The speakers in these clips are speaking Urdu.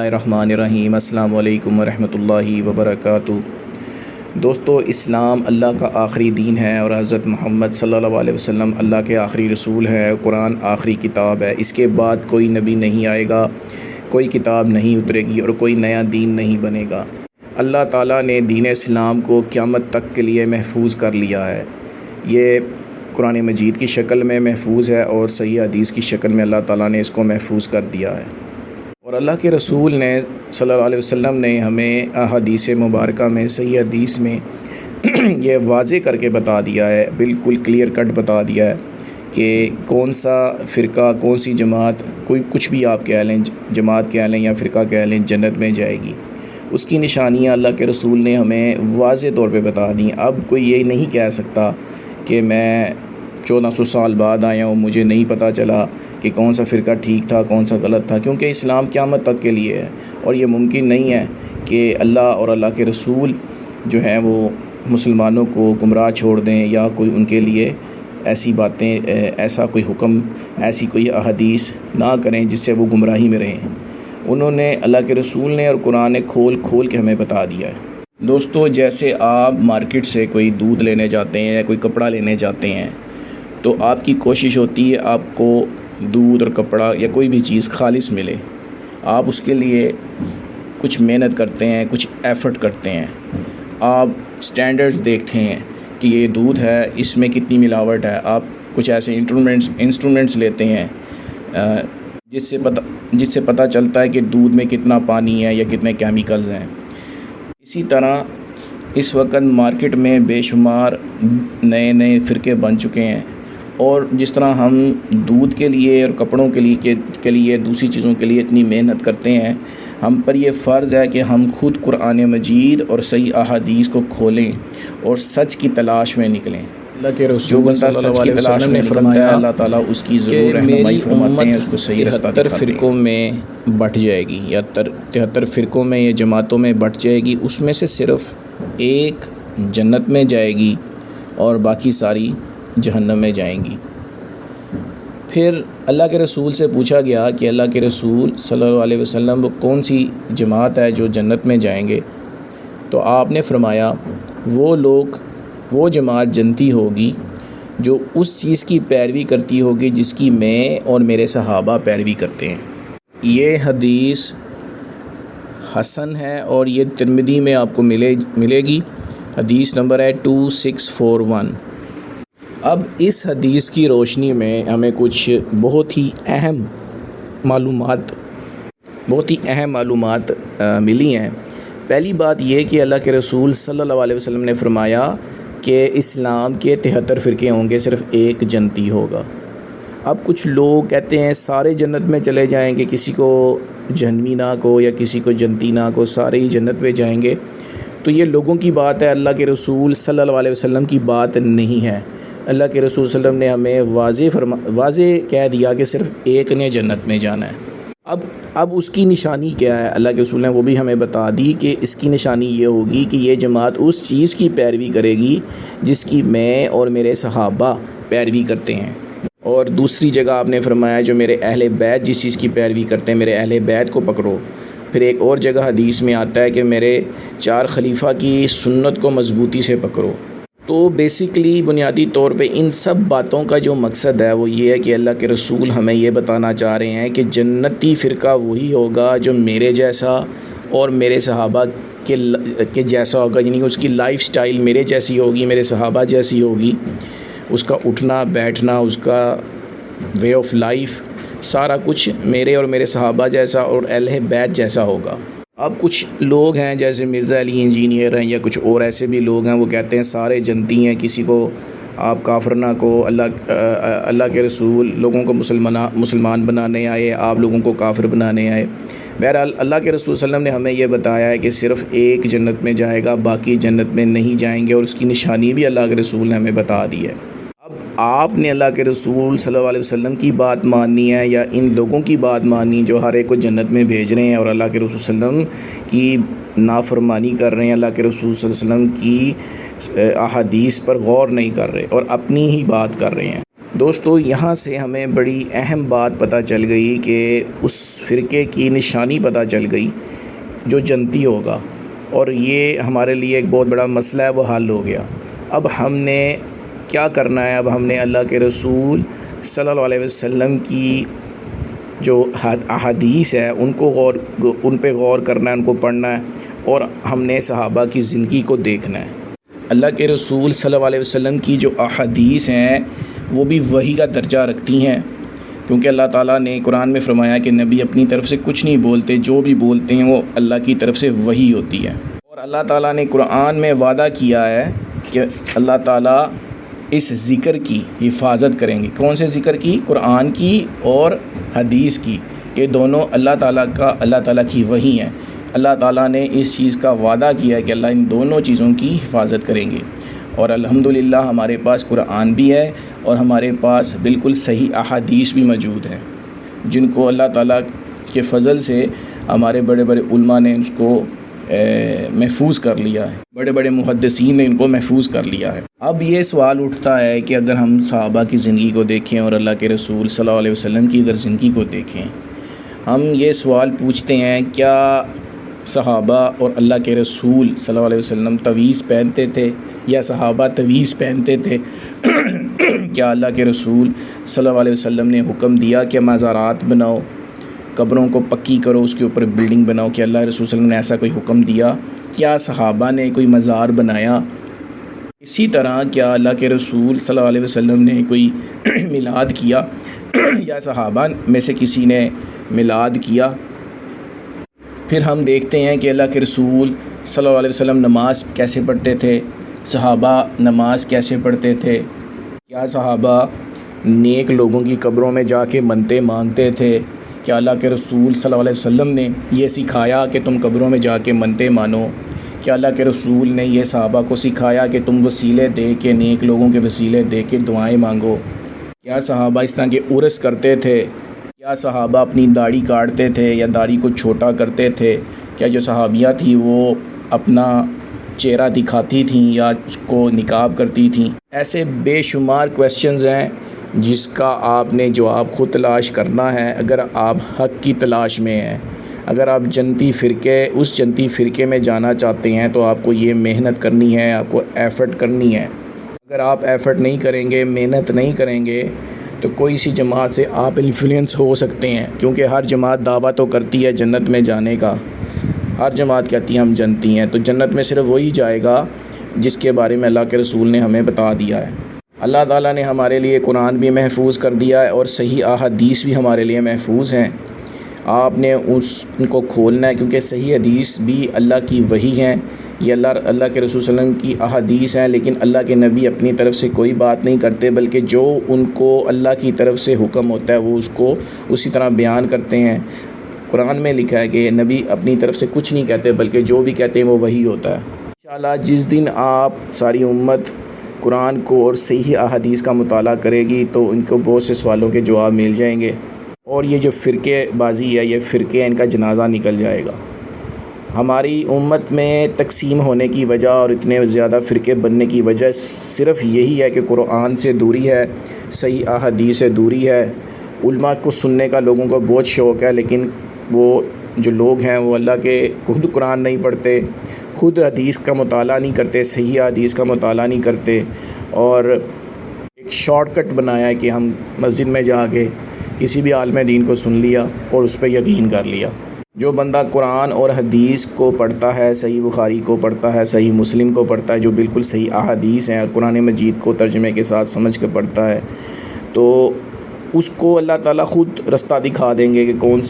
الرحمن الرحیم۔ السلام علیکم ورحمۃ اللہ وبرکاتہ۔ دوستو، اسلام اللہ کا آخری دین ہے اور حضرت محمد صلی اللہ علیہ وسلم اللہ کے آخری رسول ہے۔ قرآن آخری کتاب ہے۔ اس کے بعد کوئی نبی نہیں آئے گا، کوئی کتاب نہیں اترے گی اور کوئی نیا دین نہیں بنے گا۔ اللہ تعالیٰ نے دین اسلام کو قیامت تک کے لیے محفوظ کر لیا ہے۔ یہ قرآن مجید کی شکل میں محفوظ ہے اور صحیح حدیث کی شکل میں اللہ تعالیٰ نے اس کو محفوظ کر دیا ہے۔ اور اللہ کے رسول نے صلی اللہ علیہ وسلم نے ہمیں احادیث مبارکہ میں، صحیح حدیث میں یہ واضح کر کے بتا دیا ہے، بالکل کلیئر کٹ بتا دیا ہے کہ کون سا فرقہ، کون سی جماعت، کوئی کچھ بھی آپ کہہ لیں، جماعت کہہ لیں یا فرقہ کہہ لیں، جنت میں جائے گی۔ اس کی نشانیاں اللہ کے رسول نے ہمیں واضح طور پہ بتا دیں۔ اب کوئی یہ نہیں کہہ سکتا کہ میں 1400 سال بعد آیا ہوں، مجھے نہیں پتہ چلا کہ کون سا فرقہ ٹھیک تھا، کون سا غلط تھا، کیونکہ اسلام قیامت تک کے لیے ہے اور یہ ممکن نہیں ہے کہ اللہ اور اللہ کے رسول جو ہیں وہ مسلمانوں کو گمراہ چھوڑ دیں یا کوئی ان کے لیے ایسی باتیں، ایسا کوئی حکم، ایسی کوئی احادیث نہ کریں جس سے وہ گمراہی میں رہیں۔ انہوں نے، اللہ کے رسول نے اور قرآن نے کھول کے ہمیں بتا دیا ہے۔ دوستو، جیسے آپ مارکیٹ سے کوئی دودھ لینے جاتے ہیں یا کوئی کپڑا لینے جاتے ہیں تو آپ کی کوشش ہوتی ہے آپ کو دودھ اور کپڑا یا کوئی بھی چیز خالص ملے۔ آپ اس کے لیے کچھ محنت کرتے ہیں، کچھ ایفرٹ کرتے ہیں، آپ سٹینڈرڈز دیکھتے ہیں کہ یہ دودھ ہے، اس میں کتنی ملاوٹ ہے۔ آپ کچھ ایسے انسٹرومنٹس لیتے ہیں جس سے پتہ چلتا ہے کہ دودھ میں کتنا پانی ہے یا کتنے کیمیکلز ہیں۔ اسی طرح اس وقت مارکیٹ میں بے شمار نئے فرقے بن چکے ہیں، اور جس طرح ہم دودھ کے لیے اور کپڑوں کے لیے دوسری چیزوں کے لیے اتنی محنت کرتے ہیں، ہم پر یہ فرض ہے کہ ہم خود قرآن مجید اور صحیح احادیث کو کھولیں اور سچ کی تلاش میں نکلیں۔ اللہ کے رسول صلی اللہ علیہ وسلم نے فرمایا، اللہ تعالیٰ اس کی ضرور رہنمائی فرماتے ہیں، اس کو صحیح رستہ دکھاتے ہیں۔ 73 فرقوں میں بٹ جائے گی یا 73 فرقوں میں، یہ جماعتوں میں بٹ جائے گی، اس میں سے صرف ایک جنت میں جائے گی اور باقی ساری جہنم میں جائیں گی۔ پھر اللہ کے رسول سے پوچھا گیا کہ اللہ کے رسول صلی اللہ علیہ وسلم وہ کون سی جماعت ہے جو جنت میں جائیں گے؟ تو آپ نے فرمایا وہ جماعت جنتی ہوگی جو اس چیز کی پیروی کرتی ہوگی جس کی میں اور میرے صحابہ پیروی کرتے ہیں۔ یہ حدیث حسن ہے اور یہ ترمذی میں آپ کو ملے گی۔ حدیث نمبر ہے 2641۔ اب اس حدیث کی روشنی میں ہمیں کچھ بہت ہی اہم معلومات ملی ہیں۔ پہلی بات یہ کہ اللہ کے رسول صلی اللہ علیہ وسلم نے فرمایا کہ اسلام کے 73 فرقے ہوں گے، صرف ایک جنتی ہوگا۔ اب کچھ لوگ کہتے ہیں سارے جنت میں چلے جائیں گے، کسی کو جہنمی نہ کو یا کسی کو جنتی نہ کو، سارے ہی جنت میں جائیں گے۔ تو یہ لوگوں کی بات ہے، اللہ کے رسول صلی اللہ علیہ وسلم کی بات نہیں ہے۔ اللہ کے رسول صلی اللہ علیہ وسلم نے ہمیں واضح کہہ دیا کہ صرف ایک نے جنت میں جانا ہے۔ اب اس کی نشانی کیا ہے؟ اللہ کے رسول نے وہ بھی ہمیں بتا دی کہ اس کی نشانی یہ ہوگی کہ یہ جماعت اس چیز کی پیروی کرے گی جس کی میں اور میرے صحابہ پیروی کرتے ہیں۔ اور دوسری جگہ آپ نے فرمایا جو میرے اہل بیت جس چیز کی پیروی کرتے ہیں، میرے اہل بیت کو پکڑو۔ پھر ایک اور جگہ حدیث میں آتا ہے کہ میرے 4 خلیفہ کی سنت کو مضبوطی سے پکڑو۔ تو بیسیکلی بنیادی طور پہ ان سب باتوں کا جو مقصد ہے وہ یہ ہے کہ اللہ کے رسول ہمیں یہ بتانا چاہ رہے ہیں کہ جنتی فرقہ وہی ہوگا جو میرے جیسا اور میرے صحابہ کے جیسا ہوگا، یعنی اس کی لائف سٹائل میرے جیسی ہوگی، میرے صحابہ جیسی ہوگی، اس کا اٹھنا بیٹھنا، اس کا وے آف لائف، سارا کچھ میرے اور میرے صحابہ جیسا اور اہل بیت جیسا ہوگا۔ اب کچھ لوگ ہیں جیسے مرزا علی انجینئر ہیں یا کچھ اور ایسے بھی لوگ ہیں، وہ کہتے ہیں سارے جنتی ہیں، کسی کو آپ کافر نہ کو، اللہ کے رسول لوگوں کو مسلمان بنانے آئے، آپ لوگوں کو کافر بنانے آئے۔ بہرحال اللہ کے رسول صلی اللہ علیہ وسلم نے ہمیں یہ بتایا ہے کہ صرف ایک جنت میں جائے گا، باقی جنت میں نہیں جائیں گے، اور اس کی نشانی بھی اللہ کے رسول نے ہمیں بتا دی ہے۔ اب آپ نے اللہ کے رسول صلی اللہ علیہ وسلم کی بات ماننی ہے یا ان لوگوں کی بات ماننی جو ہر ایک کو جنت میں بھیج رہے ہیں اور اللہ کے رسول صلی اللہ علیہ وسلم کی نافرمانی کر رہے ہیں، اللہ کے رسول صلی اللہ علیہ وسلم کی احادیث پر غور نہیں کر رہے اور اپنی ہی بات کر رہے ہیں۔ دوستو یہاں سے ہمیں بڑی اہم بات پتہ چل گئی کہ اس فرقے کی نشانی پتہ چل گئی جو جنتی ہوگا، اور یہ ہمارے لیے ایک بہت بڑا مسئلہ ہے، وہ حل ہو گیا۔ اب ہم نے کیا کرنا ہے؟ اب ہم نے اللہ کے رسول صلی اللہ علیہ وسلم کی جو احادیث ہے ان پہ غور کرنا ہے، ان کو پڑھنا ہے، اور ہم نے صحابہ کی زندگی کو دیکھنا ہے۔ اللہ کے رسول صلی اللہ علیہ وسلم کی جو احادیث ہیں وہ بھی وحی کا درجہ رکھتی ہیں، کیونکہ اللہ تعالیٰ نے قرآن میں فرمایا کہ نبی اپنی طرف سے کچھ نہیں بولتے، جو بھی بولتے ہیں وہ اللہ کی طرف سے وحی ہوتی ہے۔ اور اللہ تعالیٰ نے قرآن میں وعدہ کیا ہے کہ اللہ تعالیٰ اس ذکر کی حفاظت کریں گے۔ کون سے ذکر کی؟ قرآن کی اور حدیث کی، یہ دونوں اللہ تعالیٰ کی وحی ہیں۔ اللہ تعالیٰ نے اس چیز کا وعدہ کیا ہے کہ اللہ ان دونوں چیزوں کی حفاظت کریں گے، اور الحمدللہ ہمارے پاس قرآن بھی ہے اور ہمارے پاس بالکل صحیح احادیث بھی موجود ہیں، جن کو اللہ تعالیٰ کے فضل سے ہمارے بڑے بڑے علماء نے اس کو محفوظ کر لیا ہے، بڑے بڑے محدثین نے ان کو محفوظ کر لیا ہے۔ اب یہ سوال اٹھتا ہے کہ اگر ہم صحابہ کی زندگی کو دیکھیں اور اللہ کے رسول صلی اللہ علیہ وسلم کی اگر زندگی کو دیکھیں، ہم یہ سوال پوچھتے ہیں کیا صحابہ اور اللہ کے رسول صلی اللہ علیہ وسلم تویز پہنتے تھے یا صحابہ تویز پہنتے تھے؟ کیا اللہ کے رسول صلی اللہ علیہ وسلم نے حکم دیا کہ مزارات بناؤ، قبروں کو پکی کرو، اس کے اوپر بلڈنگ بناؤ؟ کہ اللہ رسول صلی اللہ علیہ وسلم نے ایسا کوئی حکم دیا؟ کیا صحابہ نے کوئی مزار بنایا؟ اسی طرح کیا اللہ کے رسول صلی اللہ علیہ وسلم نے کوئی میلاد کیا یا صحابہ میں سے کسی نے میلاد کیا؟ پھر ہم دیکھتے ہیں کہ اللہ کے رسول صلی اللہ علیہ وسلم نماز کیسے پڑھتے تھے، صحابہ نماز کیسے پڑھتے تھے؟ کیا صحابہ نیک لوگوں کی قبروں میں جا کے منتیں مانگتے تھے؟ کیا اللہ کے رسول صلی اللہ علیہ وسلم نے یہ سکھایا کہ تم قبروں میں جا کے منتیں مانو؟ کیا اللہ کے رسول نے یہ صحابہ کو سکھایا کہ تم وسیلے دے کے، نیک لوگوں کے وسیلے دے کے دعائیں مانگو؟ کیا صحابہ اس طرح کے عرس کرتے تھے؟ کیا صحابہ اپنی داڑھی کاٹتے تھے یا داڑھی کو چھوٹا کرتے تھے؟ کیا جو صحابیہ تھیں وہ اپنا چہرہ دکھاتی تھیں یا اس کو نقاب کرتی تھیں؟ ایسے بے شمار کویسچنز ہیں جس کا آپ نے جواب خود تلاش کرنا ہے اگر آپ حق کی تلاش میں ہیں۔ اگر آپ اس جنتی فرقے میں جانا چاہتے ہیں تو آپ کو یہ محنت کرنی ہے، آپ کو ایفرٹ کرنی ہے۔ اگر آپ ایفرٹ نہیں کریں گے، محنت نہیں کریں گے، تو کوئی سی جماعت سے آپ انفلوئنس ہو سکتے ہیں، کیونکہ ہر جماعت دعویٰ تو کرتی ہے جنت میں جانے کا، ہر جماعت کہتی ہے ہم جنتی ہیں، تو جنت میں صرف وہی جائے گا جس کے بارے میں اللہ کے رسول نے ہمیں بتا دیا ہے۔ اللہ تعالیٰ نے ہمارے لیے قرآن بھی محفوظ کر دیا ہے اور صحیح احادیث بھی ہمارے لیے محفوظ ہیں۔ آپ نے ان کو کھولنا ہے، کیونکہ صحیح حدیث بھی اللہ کی وحی ہیں، یہ اللہ کے رسول صلی اللہ علیہ وسلم کی احادیث ہیں، لیکن اللہ کے نبی اپنی طرف سے کوئی بات نہیں کرتے، بلکہ جو ان کو اللہ کی طرف سے حکم ہوتا ہے وہ اس کو اسی طرح بیان کرتے ہیں۔ قرآن میں لکھا ہے کہ نبی اپنی طرف سے کچھ نہیں کہتے، بلکہ جو بھی کہتے ہیں وہ وحی ہوتا ہے۔ انشاءاللہ جس دن آپ ساری امت قرآن کو اور صحیح احادیث کا مطالعہ کرے گی تو ان کو بہت سے سوالوں کے جواب مل جائیں گے، اور یہ جو فرقے بازی ہے، یہ فرقے ان کا جنازہ نکل جائے گا۔ ہماری امت میں تقسیم ہونے کی وجہ اور اتنے زیادہ فرقے بننے کی وجہ صرف یہی ہے کہ قرآن سے دوری ہے، صحیح احادیث سے دوری ہے۔ علماء کو سننے کا لوگوں کو بہت شوق ہے، لیکن وہ جو لوگ ہیں وہ اللہ کے خود قرآن نہیں پڑھتے، خود حدیث کا مطالعہ نہیں کرتے، صحیح حدیث کا مطالعہ نہیں کرتے، اور ایک شارٹ کٹ بنایا ہے کہ ہم مسجد میں جا کے کسی بھی عالم دین کو سن لیا اور اس پہ یقین کر لیا۔ جو بندہ قرآن اور حدیث کو پڑھتا ہے، صحیح بخاری کو پڑھتا ہے، صحیح مسلم کو پڑھتا ہے، جو بالکل صحیح احادیث ہیں اور قرآن مجید کو ترجمے کے ساتھ سمجھ کے پڑھتا ہے، تو اس کو اللہ تعالیٰ خود رستہ دکھا دیں گے کہ کون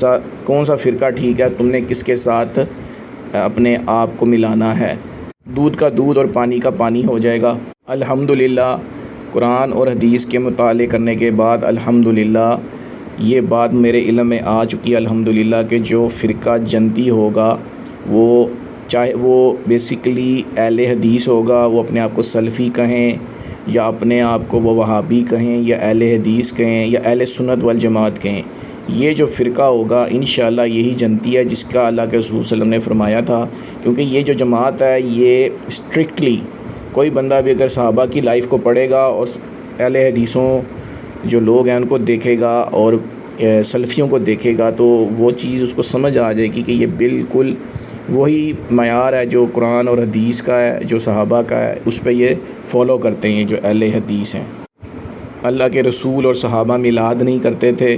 سا فرقہ ٹھیک ہے، تم نے کس کے ساتھ اپنے آپ کو ملانا ہے۔ دودھ کا دودھ اور پانی کا پانی ہو جائے گا۔ الحمدللہ قرآن اور حدیث کے مطالعے کرنے کے بعد الحمدللہ یہ بات میرے علم میں آ چکی ہے الحمدللہ کہ جو فرقہ جنتی ہوگا وہ چاہے وہ بیسیکلی اہل حدیث ہوگا، وہ اپنے آپ کو سلفی کہیں یا اپنے آپ کو وہ وہابی کہیں یا اہل حدیث کہیں یا اہل سنت والجماعت کہیں، یہ جو فرقہ ہوگا انشاءاللہ یہی جنتی ہے جس کا اللہ کے رسول صلی اللہ علیہ وسلم نے فرمایا تھا۔ کیونکہ یہ جو جماعت ہے یہ اسٹرکٹلی کوئی بندہ بھی اگر صحابہ کی لائف کو پڑھے گا اور اہل حدیثوں جو لوگ ہیں ان کو دیکھے گا اور سلفیوں کو دیکھے گا تو وہ چیز اس کو سمجھ آ جائے گی کہ یہ بالکل وہی معیار ہے جو قرآن اور حدیث کا ہے، جو صحابہ کا ہے، اس پہ یہ فالو کرتے ہیں جو اہل حدیث ہیں۔ اللہ کے رسول اور صحابہ میلاد نہیں کرتے تھے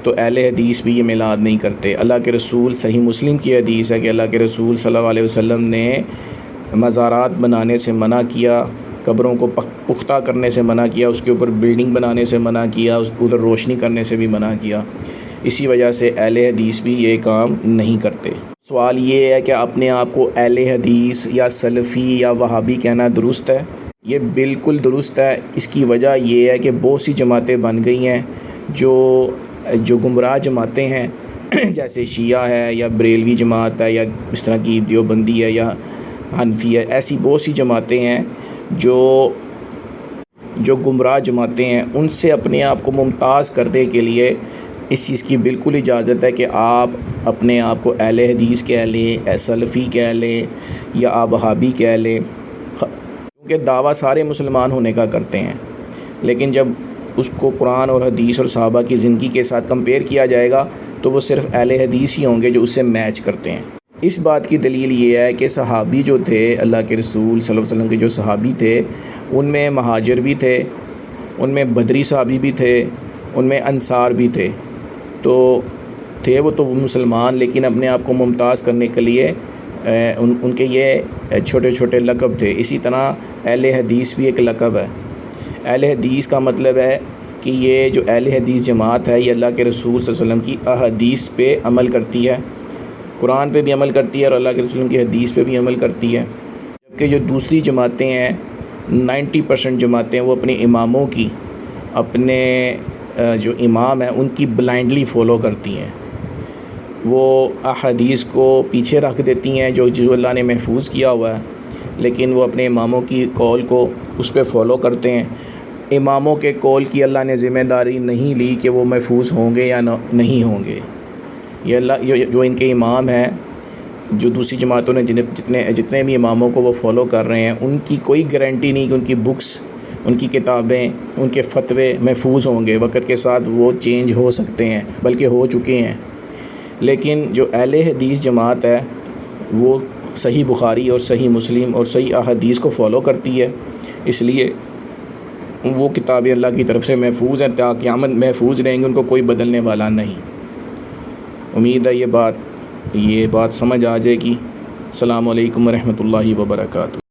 تو اہل حدیث بھی یہ میلاد نہیں کرتے۔ اللہ کے رسول، صحیح مسلم کی حدیث ہے کہ اللہ کے رسول صلی اللہ علیہ وسلم نے مزارات بنانے سے منع کیا، قبروں کو پختہ کرنے سے منع کیا، اس کے اوپر بلڈنگ بنانے سے منع کیا، ادھر روشنی کرنے سے بھی منع کیا۔ اسی وجہ سے اہل حدیث بھی یہ کام نہیں کرتے۔ سوال یہ ہے کہ اپنے آپ کو اہل حدیث یا سلفی یا وہابی کہنا درست ہے؟ یہ بالکل درست ہے۔ اس کی وجہ یہ ہے کہ بہت سی جماعتیں بن گئی ہیں جو گمراہ جماعتیں ہیں جیسے شیعہ ہے یا بریلوی جماعت ہے یا اس طرح کی دیوبندی ہے یا حنفی ہے، ایسی بہت سی جماعتیں ہیں جو گمراہ جماعتیں ہیں۔ ان سے اپنے آپ کو ممتاز کرنے کے لیے اس چیز کی بالکل اجازت ہے کہ آپ اپنے آپ کو اہل حدیث کہہ لیں، سلفی کہہ لیں یا آپ وہابی کہہ لیں، کیونکہ دعویٰ سارے مسلمان ہونے کا کرتے ہیں، لیکن جب اس کو قرآن اور حدیث اور صحابہ کی زندگی کے ساتھ کمپیئر کیا جائے گا تو وہ صرف اہل حدیث ہی ہوں گے جو اس سے میچ کرتے ہیں۔ اس بات کی دلیل یہ ہے کہ صحابی جو تھے، اللہ کے رسول صلی اللہ علیہ وسلم کے جو صحابی تھے، ان میں مہاجر بھی تھے، ان میں بدری صحابی بھی تھے، ان میں انصار بھی تھے، وہ تو مسلمان، لیکن اپنے آپ کو ممتاز کرنے کے لیے ان کے یہ چھوٹے چھوٹے لقب تھے۔ اسی طرح اہل حدیث بھی ایک لقب ہے۔ اہل حدیث کا مطلب ہے کہ یہ جو اہل حدیث جماعت ہے یہ اللہ کے رسول صلی اللہ علیہ وسلم کی احادیث پہ عمل کرتی ہے، قرآن پہ بھی عمل کرتی ہے اور اللہ کے رسول کی حدیث پہ بھی عمل کرتی ہے۔ جبکہ جو دوسری جماعتیں ہیں، 90% جماعتیں، وہ اپنے اماموں کی، اپنے جو امام ہیں ان کی بلائنڈلی فالو کرتی ہیں۔ وہ احادیث کو پیچھے رکھ دیتی ہیں جو اللہ نے محفوظ کیا ہوا ہے، لیکن وہ اپنے اماموں کی قول کو اس پہ فالو کرتے ہیں۔ اماموں کے قول کی اللہ نے ذمہ داری نہیں لی کہ وہ محفوظ ہوں گے یا نہیں ہوں گے۔ یہ جو ان کے امام ہیں، جو دوسری جماعتوں نے جتنے بھی اماموں کو وہ فالو کر رہے ہیں، ان کی کوئی گارنٹی نہیں کہ ان کی بکس، ان کی کتابیں، ان کے فتوے محفوظ ہوں گے۔ وقت کے ساتھ وہ چینج ہو سکتے ہیں، بلکہ ہو چکے ہیں۔ لیکن جو اہل حدیث جماعت ہے وہ صحیح بخاری اور صحیح مسلم اور صحیح احادیث کو فالو کرتی ہے، اس لیے وہ کتابیں اللہ کی طرف سے محفوظ ہیں، تا قیامت محفوظ رہیں گے، ان کو کوئی بدلنے والا نہیں۔ امید ہے یہ بات سمجھ آ جائے گی۔ السلام علیکم ورحمۃ اللہ وبرکاتہ۔